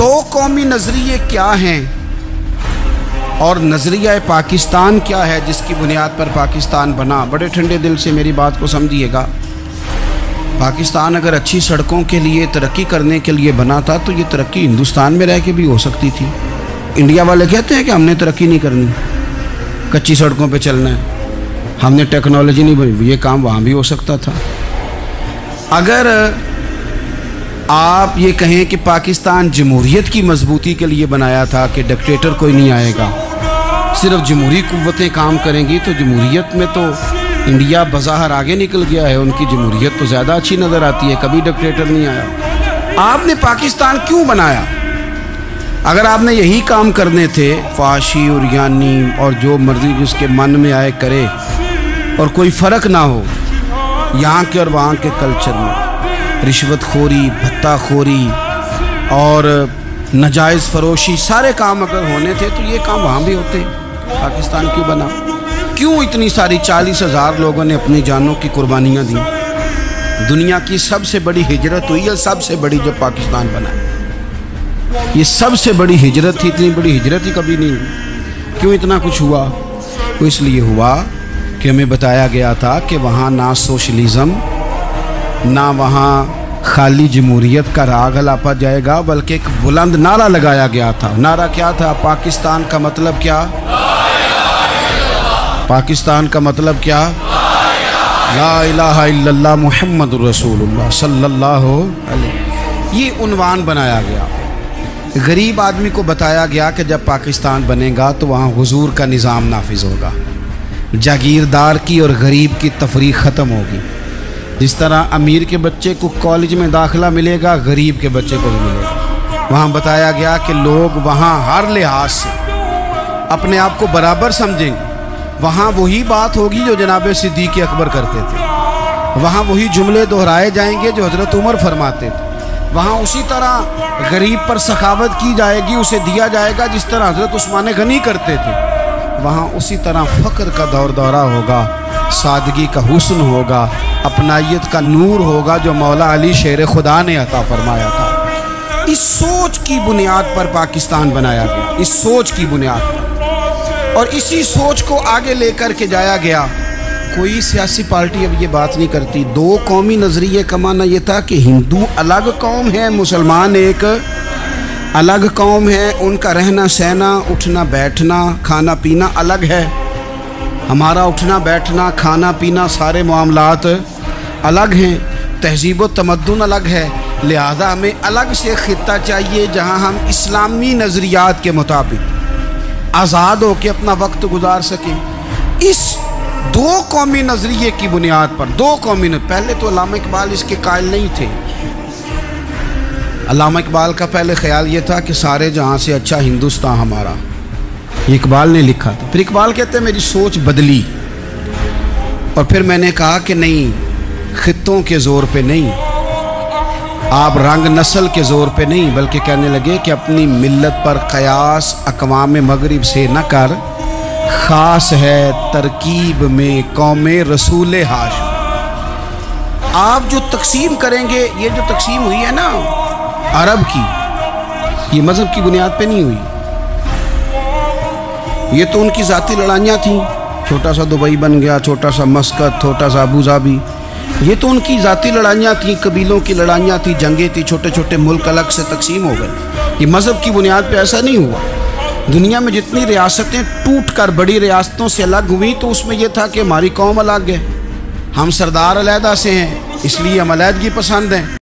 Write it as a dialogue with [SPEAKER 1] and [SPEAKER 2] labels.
[SPEAKER 1] دو قومی نظریے کیا ہیں اور نظریہ پاکستان کیا ہے جس کی بنیاد پر پاکستان بنا؟ بڑے ٹھنڈے دل سے میری بات کو سمجھیے گا۔ پاکستان اگر اچھی سڑکوں کے لیے ترقی کرنے کے لیے بنا تھا تو یہ ترقی ہندوستان میں رہ کے بھی ہو سکتی تھی۔ انڈیا والے کہتے ہیں کہ ہم نے ترقی نہیں کرنی، کچی سڑکوں پہ چلنا ہے، ہم نے ٹیکنالوجی نہیں بنی، یہ کام وہاں بھی ہو سکتا تھا۔ اگر آپ یہ کہیں کہ پاکستان جمہوریت کی مضبوطی کے لیے بنایا تھا کہ ڈکٹیٹر کوئی نہیں آئے گا، صرف جمہوری قوتیں کام کریں گی، تو جمہوریت میں تو انڈیا بظاہر آگے نکل گیا ہے، ان کی جمہوریت تو زیادہ اچھی نظر آتی ہے، کبھی ڈکٹیٹر نہیں آیا۔ آپ نے پاکستان کیوں بنایا؟ اگر آپ نے یہی کام کرنے تھے، فحاشی اور یانی اور جو مرضی جس کے من میں آئے کرے اور کوئی فرق نہ ہو یہاں کے اور وہاں کے کلچر میں، رشوت خوری، بھتہ خوری اور ناجائز فروشی، سارے کام اگر ہونے تھے تو یہ کام وہاں بھی ہوتے۔ پاکستان کیوں بنا؟ کیوں اتنی ساری 40,000 لوگوں نے اپنی جانوں کی قربانیاں دیں؟ دنیا کی سب سے بڑی ہجرت ہوئی ہے، سب سے بڑی جب پاکستان بنا، یہ سب سے بڑی ہجرت تھی، اتنی بڑی ہجرت ہی کبھی نہیں ہوئی۔ کیوں اتنا کچھ ہوا؟ وہ اس لیے ہوا کہ ہمیں بتایا گیا تھا کہ وہاں نہ سوشلزم، نہ وہاں خالی جمہوریت کا راگ الاپا جائے گا، بلکہ ایک بلند نعرہ لگایا گیا تھا۔ نعرہ کیا تھا؟ پاکستان کا مطلب کیا؟ پاکستان کا مطلب کیا؟ لا الہ الا اللہ محمد رسول اللہ صلی اللہ علیہ۔ یہ عنوان بنایا گیا۔ غریب آدمی کو بتایا گیا کہ جب پاکستان بنے گا تو وہاں حضور کا نظام نافذ ہوگا، جاگیردار کی اور غریب کی تفریق ختم ہوگی۔ جس طرح امیر کے بچے کو کالج میں داخلہ ملے گا، غریب کے بچے کو بھی ملے گا۔ وہاں بتایا گیا کہ لوگ وہاں ہر لحاظ سے اپنے آپ کو برابر سمجھیں گے۔ وہاں وہی بات ہوگی جو جناب صدیق اکبر کرتے تھے، وہاں وہی جملے دہرائے جائیں گے جو حضرت عمر فرماتے تھے، وہاں اسی طرح غریب پر سخاوت کی جائے گی، اسے دیا جائے گا جس طرح حضرت عثمان غنی کرتے تھے، وہاں اسی طرح فقر کا دور دورہ ہوگا، سادگی کا حسن ہوگا، اپنائیت کا نور ہوگا جو مولا علی شیر خدا نے عطا فرمایا تھا۔ اس سوچ کی بنیاد پر پاکستان بنایا گیا، اس سوچ کی بنیاد پر، اور اسی سوچ کو آگے لے کر کے جایا گیا۔ کوئی سیاسی پارٹی اب یہ بات نہیں کرتی۔ دو قومی نظریے کا معنی یہ تھا کہ ہندو الگ قوم ہے، مسلمان ایک الگ قوم ہے، ان کا رہنا سہنا، اٹھنا بیٹھنا، کھانا پینا الگ ہے، ہمارا اٹھنا بیٹھنا، کھانا پینا، سارے معاملات الگ ہیں، تہذیب و تمدن الگ ہے، لہذا ہمیں الگ سے خطہ چاہیے جہاں ہم اسلامی نظریات کے مطابق آزاد ہو کے اپنا وقت گزار سکیں۔ اس دو قومی نظریے کی بنیاد پر، دو قومی پہلے تو علامہ اقبال اس کے قائل نہیں تھے۔ علامہ اقبال کا پہلے خیال یہ تھا کہ سارے جہاں سے اچھا ہندوستان ہمارا، یہ اقبال نے لکھا تھا۔ پھر اقبال کہتے ہیں میری سوچ بدلی، اور پھر میں نے کہا کہ نہیں، خطوں کے زور پہ نہیں، آپ رنگ نسل کے زور پہ نہیں، بلکہ کہنے لگے کہ اپنی ملت پر قیاس اقوام مغرب سے نہ کر، خاص ہے ترکیب میں قوم رسول ہاشم۔ آپ جو تقسیم کریں گے، یہ جو تقسیم ہوئی ہے نا عرب کی، یہ مذہب کی بنیاد پہ نہیں ہوئی، یہ تو ان کی ذاتی لڑائیاں تھیں، چھوٹا سا دبئی بن گیا، چھوٹا سا مسقط، چھوٹا سا ابوظہبی، یہ تو ان کی ذاتی لڑائیاں تھیں، قبیلوں کی لڑائیاں تھیں، جنگیں تھیں، چھوٹے چھوٹے ملک الگ سے تقسیم ہو گئے۔ یہ مذہب کی بنیاد پہ ایسا نہیں ہوا۔ دنیا میں جتنی ریاستیں ٹوٹ کر بڑی ریاستوں سے الگ ہوئی تو اس میں یہ تھا کہ ہماری قوم الگ ہے، ہم سردار علیحدہ سے ہیں، اس لیے ہم علیحدگی پسند ہیں۔